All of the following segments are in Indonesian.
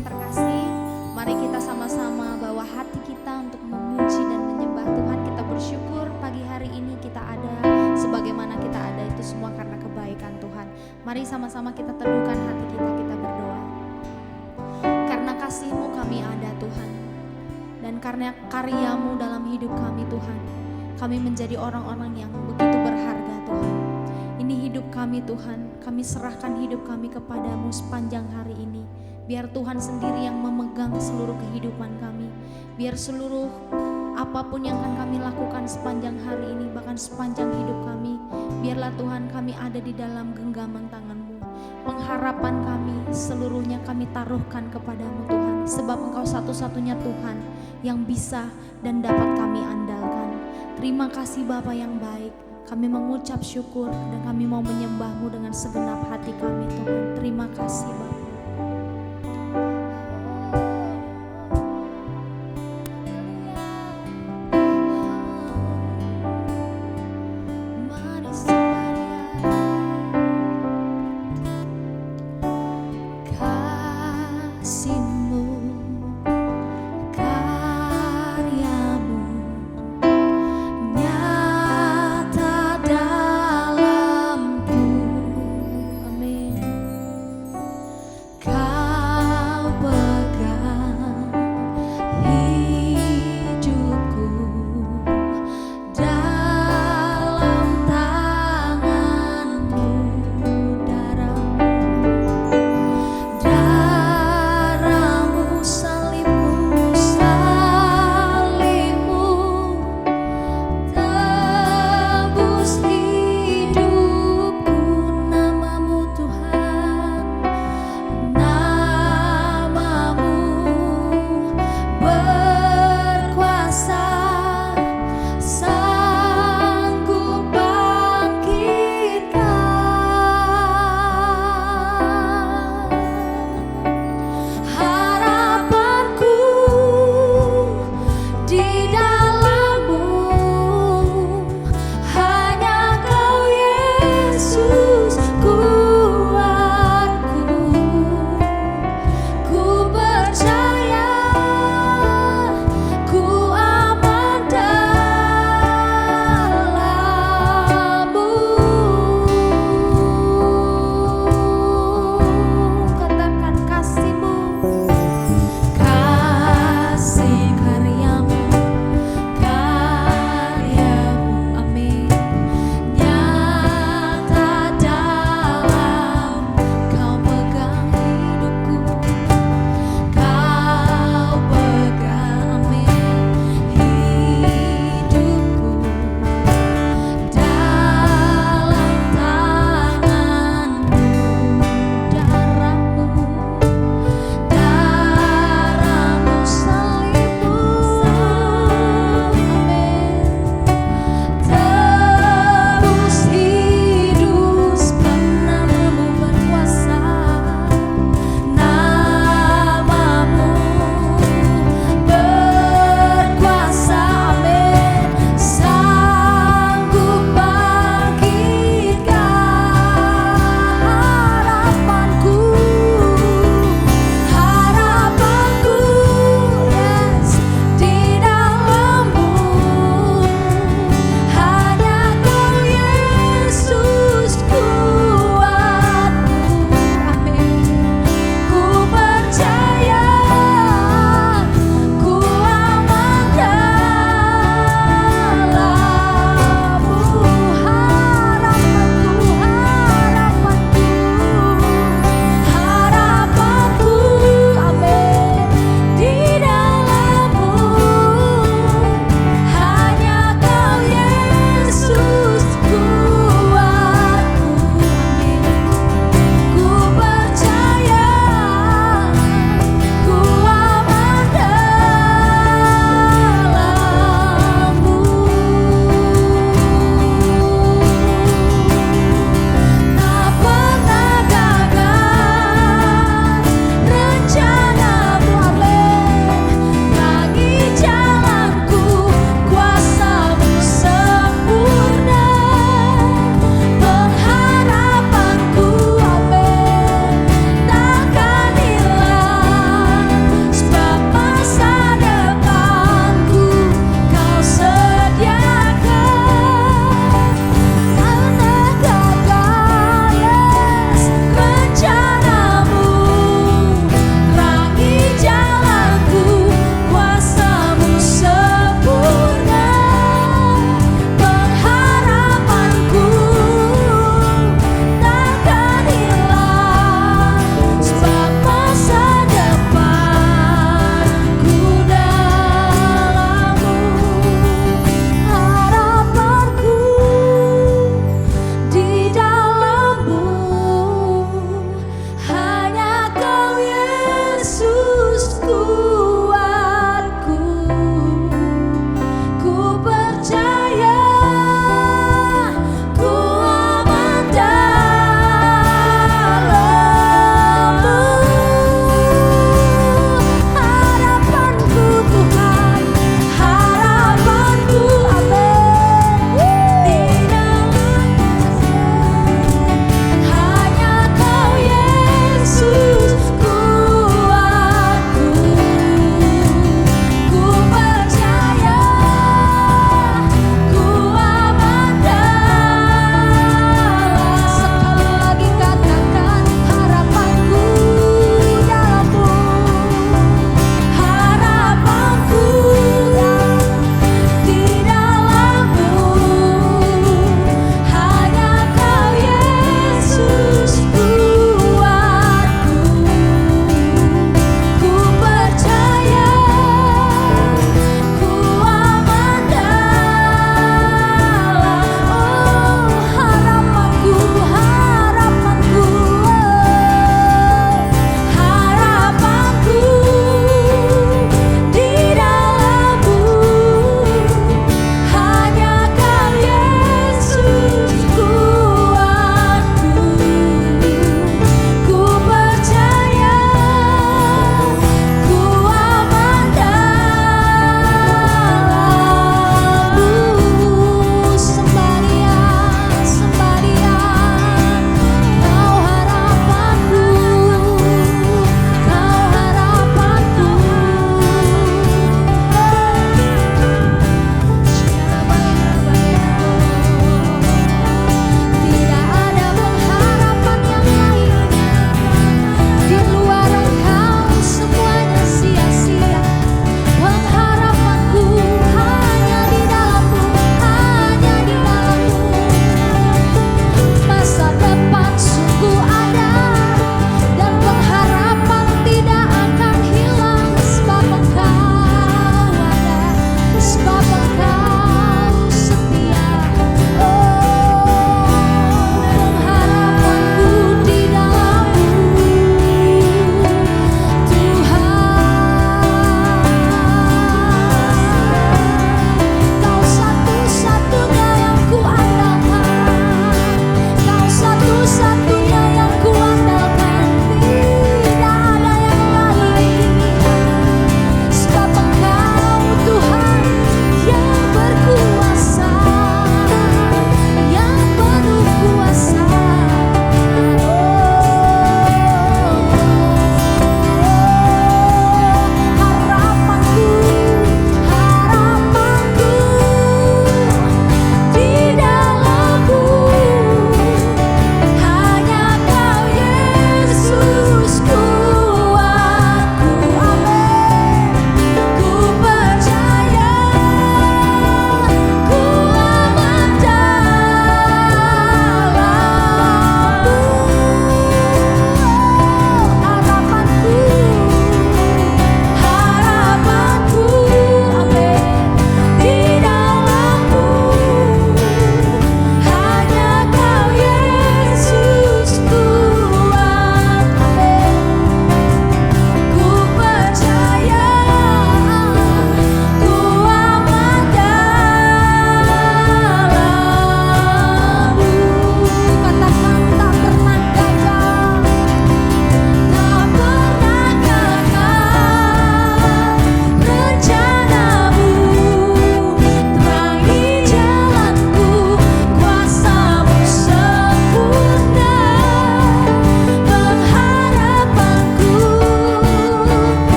yang terkasih, mari kita sama-sama bawa hati kita untuk memuji dan menyembah Tuhan. Kita bersyukur pagi hari ini kita ada sebagaimana kita ada, itu semua karena kebaikan Tuhan. Mari sama-sama kita teduhkan hati kita berdoa. Karena kasih-Mu kami ada Tuhan, dan karena karya-Mu dalam hidup kami Tuhan, kami menjadi orang-orang yang begitu berharga Tuhan. Ini hidup kami Tuhan, kami serahkan hidup kami kepadamu sepanjang hari ini. Biar Tuhan sendiri yang memegang seluruh kehidupan kami. Biar seluruh apapun yang akan kami lakukan sepanjang hari ini, bahkan sepanjang hidup kami, biarlah Tuhan kami ada di dalam genggaman tangan-Mu. Pengharapan kami seluruhnya kami taruhkan kepadamu Tuhan, sebab Engkau satu-satunya Tuhan yang bisa dan dapat kami andalkan. Terima kasih Bapa yang baik. Kami mengucap syukur dan kami mau menyembah-Mu dengan segenap hati kami Tuhan. Terima kasih Bapa.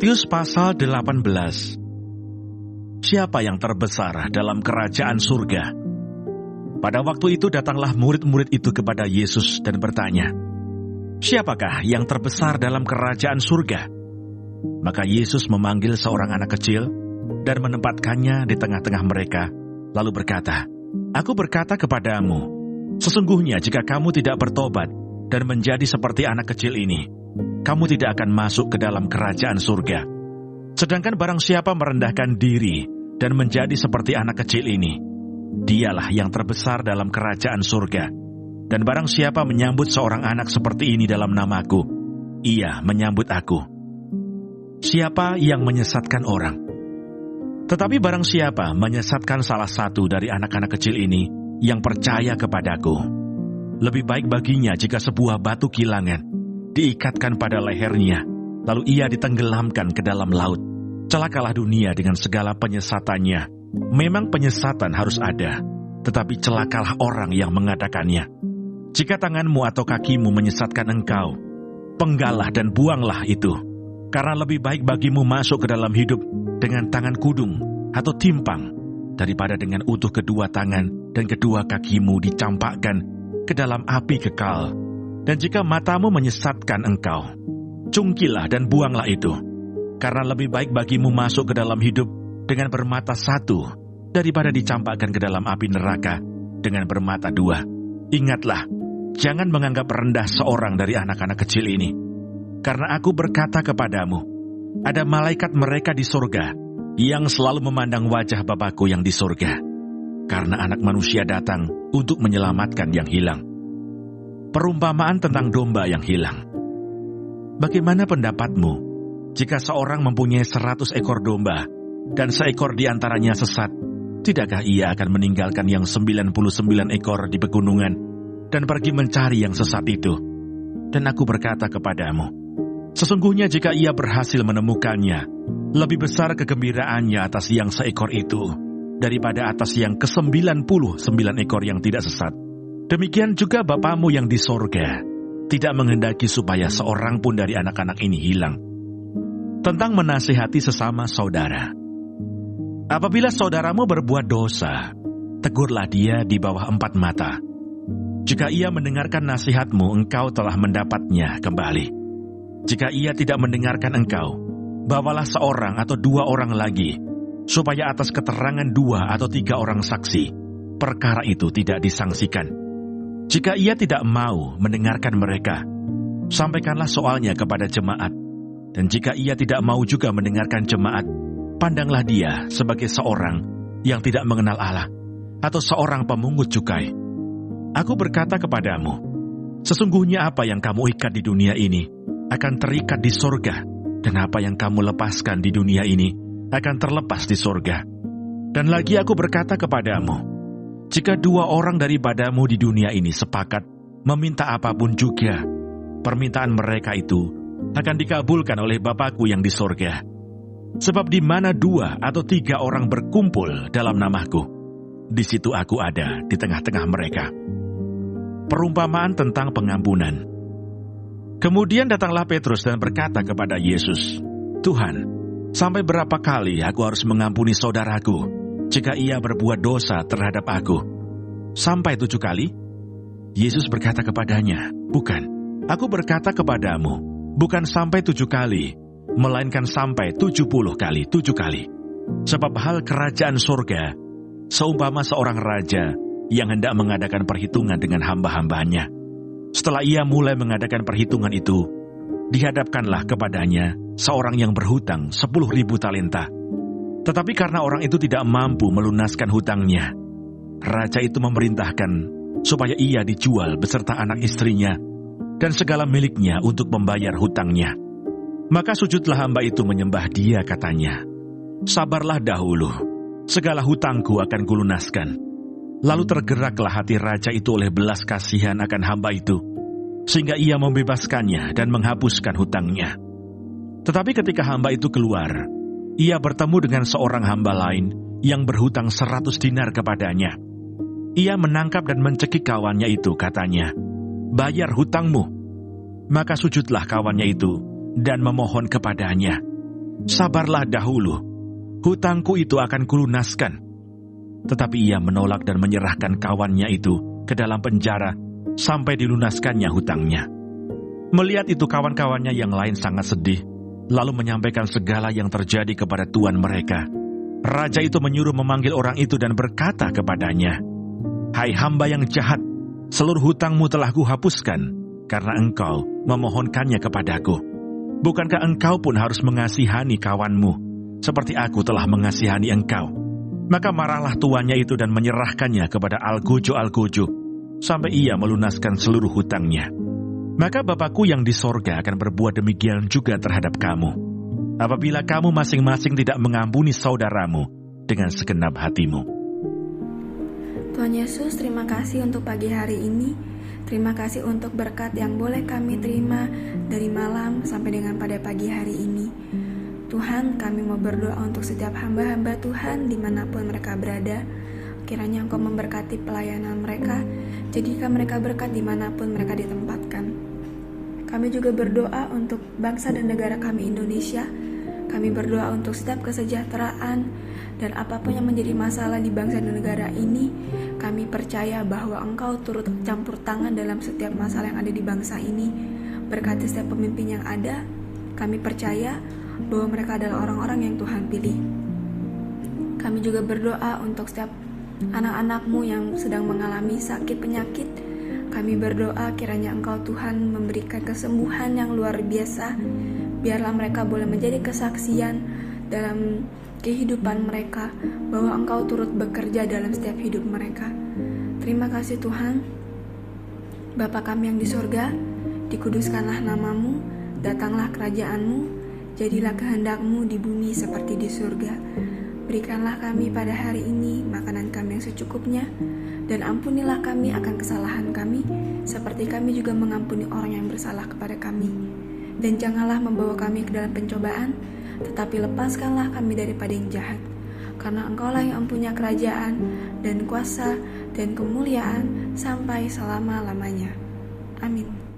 Matius pasal 18. Siapa yang terbesar dalam kerajaan surga? Pada waktu itu datanglah murid-murid itu kepada Yesus dan bertanya, "Siapakah yang terbesar dalam kerajaan surga?" Maka Yesus memanggil seorang anak kecil dan menempatkannya di tengah-tengah mereka, lalu berkata, "Aku berkata kepadamu, sesungguhnya jika kamu tidak bertobat dan menjadi seperti anak kecil ini, kamu tidak akan masuk ke dalam kerajaan surga. Sedangkan barang siapa merendahkan diri dan menjadi seperti anak kecil ini, dialah yang terbesar dalam kerajaan surga. Dan barang siapa menyambut seorang anak seperti ini dalam namaku, ia menyambut aku. Siapa yang menyesatkan orang? Tetapi barang siapa menyesatkan salah satu dari anak-anak kecil ini yang percaya kepadaku, lebih baik baginya jika sebuah batu kilangan diikatkan pada lehernya, lalu ia ditenggelamkan ke dalam laut. Celakalah dunia dengan segala penyesatannya. Memang penyesatan harus ada, tetapi celakalah orang yang mengadakannya. Jika tanganmu atau kakimu menyesatkan engkau, penggalah dan buanglah itu. Karena lebih baik bagimu masuk ke dalam hidup dengan tangan kudung atau timpang, daripada dengan utuh kedua tangan dan kedua kakimu dicampakkan ke dalam api kekal. Dan jika matamu menyesatkan engkau, cungkilah dan buanglah itu. Karena lebih baik bagimu masuk ke dalam hidup dengan bermata satu, daripada dicampakkan ke dalam api neraka dengan bermata dua. Ingatlah, jangan menganggap rendah seorang dari anak-anak kecil ini. Karena aku berkata kepadamu, ada malaikat mereka di surga yang selalu memandang wajah Bapa-Ku yang di surga. Karena anak manusia datang untuk menyelamatkan yang hilang. Perumpamaan tentang domba yang hilang. Bagaimana pendapatmu jika seorang mempunyai 100 ekor domba dan seekor di antaranya sesat? Tidakkah ia akan meninggalkan yang 99 ekor di pegunungan dan pergi mencari yang sesat itu? Dan aku berkata kepadamu, sesungguhnya jika ia berhasil menemukannya, lebih besar kegembiraannya atas yang seekor itu daripada atas yang ke-99 ekor yang tidak sesat. Demikian juga Bapamu yang di sorga tidak menghendaki supaya seorang pun dari anak-anak ini hilang. Tentang menasihati sesama saudara. Apabila saudaramu berbuat dosa, tegurlah dia di bawah 4 mata. Jika ia mendengarkan nasihatmu, engkau telah mendapatnya kembali. Jika ia tidak mendengarkan engkau, bawalah seorang atau 2 orang lagi, supaya atas keterangan 2 atau 3 orang saksi, perkara itu tidak disangsikan. Jika ia tidak mau mendengarkan mereka, sampaikanlah soalnya kepada jemaat. Dan jika ia tidak mau juga mendengarkan jemaat, pandanglah dia sebagai seorang yang tidak mengenal Allah, atau seorang pemungut cukai. Aku berkata kepadamu, sesungguhnya apa yang kamu ikat di dunia ini akan terikat di sorga, dan apa yang kamu lepaskan di dunia ini akan terlepas di sorga. Dan lagi aku berkata kepadamu, jika 2 orang daripadamu di dunia ini sepakat meminta apapun juga, permintaan mereka itu akan dikabulkan oleh Bapa-Ku yang di sorga. Sebab di mana 2 atau 3 orang berkumpul dalam namaku, di situ aku ada di tengah-tengah mereka. Perumpamaan tentang pengampunan. Kemudian datanglah Petrus dan berkata kepada Yesus, "Tuhan, sampai berapa kali aku harus mengampuni saudaraku jika ia berbuat dosa terhadap aku? Sampai 7 kali?" Yesus berkata kepadanya, "Bukan, aku berkata kepadamu, bukan sampai 7 kali, melainkan sampai 70 kali 7 kali. Sebab hal kerajaan surga seumpama seorang raja yang hendak mengadakan perhitungan dengan hamba-hambanya. Setelah ia mulai mengadakan perhitungan itu, dihadapkanlah kepadanya seorang yang berhutang 10.000 talenta. Tetapi karena orang itu tidak mampu melunaskan hutangnya, raja itu memerintahkan supaya ia dijual beserta anak istrinya dan segala miliknya untuk membayar hutangnya. Maka sujudlah hamba itu menyembah dia, katanya, 'Sabarlah dahulu, segala hutangku akan kulunaskan.' Lalu tergeraklah hati raja itu oleh belas kasihan akan hamba itu, sehingga ia membebaskannya dan menghapuskan hutangnya. Tetapi ketika hamba itu keluar, ia bertemu dengan seorang hamba lain yang berhutang 100 dinar kepadanya. Ia menangkap dan mencekik kawannya itu, katanya, 'Bayar hutangmu.' Maka sujudlah kawannya itu dan memohon kepadanya, sabarlah dahulu, hutangku itu akan kulunaskan. Tetapi ia menolak dan menyerahkan kawannya itu ke dalam penjara sampai dilunaskannya hutangnya. Melihat itu kawan-kawannya yang lain sangat sedih, lalu menyampaikan segala yang terjadi kepada tuan mereka. Raja itu menyuruh memanggil orang itu dan berkata kepadanya, "Hai hamba yang jahat, seluruh hutangmu telah kuhapuskan, karena engkau memohonkannya kepadaku. Bukankah engkau pun harus mengasihani kawanmu, seperti aku telah mengasihani engkau?" Maka marahlah tuannya itu dan menyerahkannya kepada algojo-algojo, sampai ia melunaskan seluruh hutangnya. Maka Bapakku yang di sorga akan berbuat demikian juga terhadap kamu, apabila kamu masing-masing tidak mengampuni saudaramu dengan segenap hatimu. Tuhan Yesus, terima kasih untuk pagi hari ini. Terima kasih untuk berkat yang boleh kami terima dari malam sampai dengan pada pagi hari ini. Tuhan, kami mau berdoa untuk setiap hamba-hamba Tuhan dimanapun mereka berada. Kiranya Engkau memberkati pelayanan mereka, jadikan mereka berkat dimanapun mereka ditempatkan. Kami juga berdoa untuk bangsa dan negara kami Indonesia. Kami berdoa untuk setiap kesejahteraan dan apapun yang menjadi masalah di bangsa dan negara ini. Kami percaya bahwa Engkau turut campur tangan dalam setiap masalah yang ada di bangsa ini. Berkati setiap pemimpin yang ada. Kami percaya bahwa mereka adalah orang-orang yang Tuhan pilih. Kami juga berdoa untuk setiap anak-anak-Mu yang sedang mengalami sakit penyakit. Kami berdoa kiranya Engkau Tuhan memberikan kesembuhan yang luar biasa. Biarlah mereka boleh menjadi kesaksian dalam kehidupan mereka bahwa Engkau turut bekerja dalam setiap hidup mereka. Terima kasih Tuhan. Bapa kami yang di surga, dikuduskanlah nama-Mu, datanglah kerajaan-Mu, jadilah kehendak-Mu di bumi seperti di surga. Berikanlah kami pada hari ini makanan kami yang secukupnya, dan ampunilah kami akan kesalahan kami, seperti kami juga mengampuni orang yang bersalah kepada kami. Dan janganlah membawa kami ke dalam pencobaan, tetapi lepaskanlah kami daripada yang jahat. Karena Engkaulah yang mempunyai kerajaan, dan kuasa, dan kemuliaan, sampai selama-lamanya. Amin.